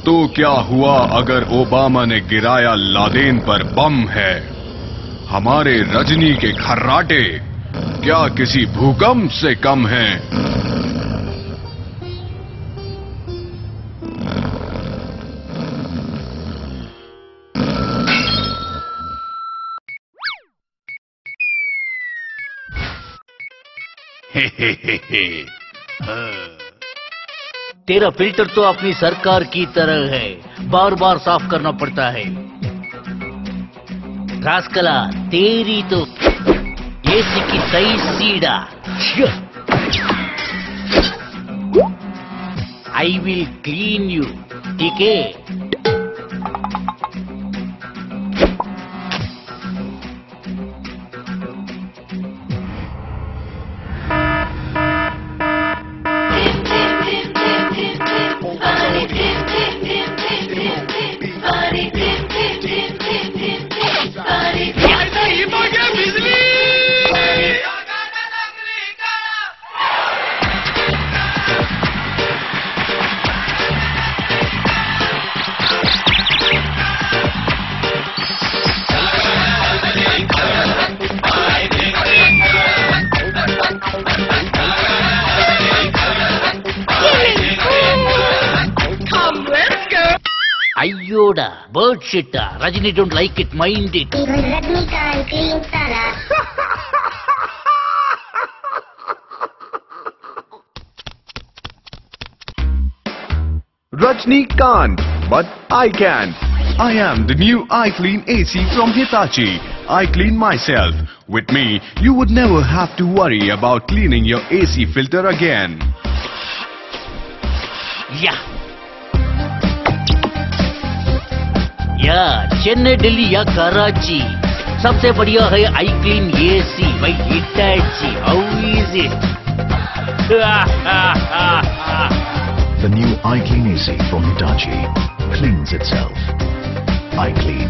तो क्या हुआ अगर ओबामा ने गिराया लादेन पर बम है? हमारे रजनी के खर्राटे क्या किसी भूकंप से कम हैं? तेरा फिल्टर तो अपनी सरकार की तरह है, बार बार साफ करना पड़ता है। रास्कला, तेरी तो एसी की सही सीड़ा। आई विल क्लीन यू, ठीक है? Ayoda, bird shitter. Rajini don't like it, mind it. Rajni can't, but I can. I am the new iClean AC from Hitachi. I clean myself. With me, you would never have to worry about cleaning your AC filter again. या चेन्नई, दिल्ली या कराची, सबसे बढ़िया है iClean AC by Hitachi. How is it? The new iClean AC from Hitachi cleans itself. iClean.